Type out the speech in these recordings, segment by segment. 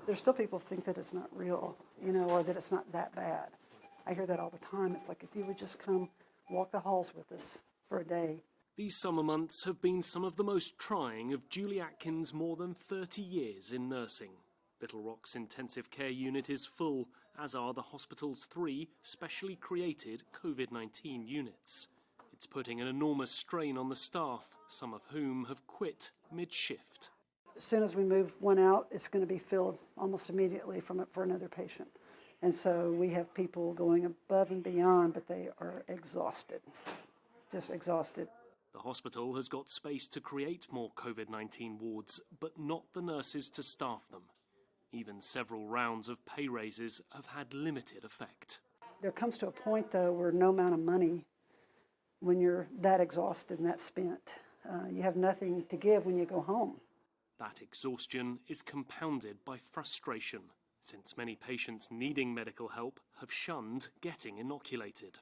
There's still people who think that it's not real, or that it's not that bad. I hear that all the time. It's like, if you would just come walk the halls with us for a day. These summer months have been some of the most trying of Julie Atkins' more than 30 years in nursing. Little Rock's intensive care unit is full, as are the hospital's 3 specially created COVID-19 units. It's putting an enormous strain on the staff, some of whom have quit mid-shift. As soon as we move one out, it's going to be filled almost immediately for another patient. And so we have people going above and beyond, but they are exhausted, just exhausted. The hospital has got space to create more COVID-19 wards, but not the nurses to staff them. Even several rounds of pay raises have had limited effect. There comes to a point, though, where no amount of money, when you're that exhausted and that spent, you have nothing to give when you go home. That exhaustion is compounded by frustration, since many patients needing medical help have shunned getting inoculated.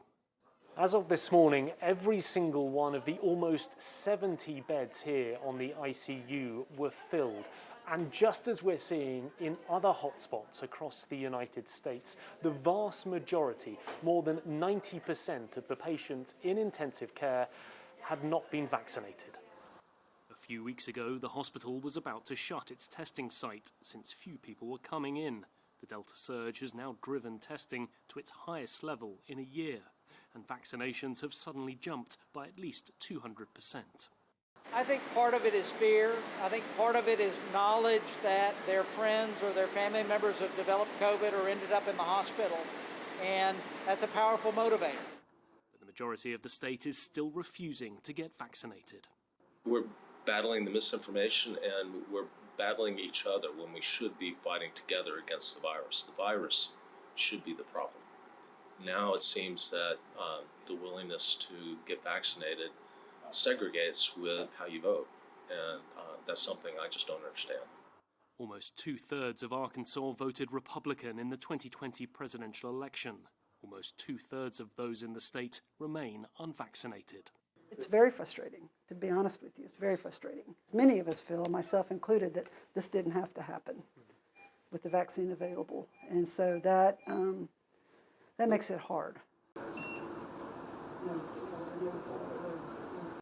As of this morning, every single one of the almost 70 beds here on the ICU were filled. And just as we're seeing in other hotspots across the United States, the vast majority, more than 90% of the patients in intensive care, had not been vaccinated. A few weeks ago, the hospital was about to shut its testing site since few people were coming in. The Delta surge has now driven testing to its highest level in a year, and vaccinations have suddenly jumped by at least 200%. I think part of it is fear. I think part of it is knowledge that their friends or their family members have developed COVID or ended up in the hospital, and that's a powerful motivator. But the majority of the state is still refusing to get vaccinated. We're battling the misinformation, and we're battling each other when we should be fighting together against the virus. The virus should be the problem. Now it seems that the willingness to get vaccinated segregates with how you vote, and that's something I just don't understand. Almost 2/3 of Arkansas voted Republican in the 2020 presidential election. Almost 2/3 of those in the state remain unvaccinated. It's very frustrating, to be honest with you. It's very frustrating. Many of us feel, myself included, that this didn't have to happen with the vaccine available. And so that makes it hard.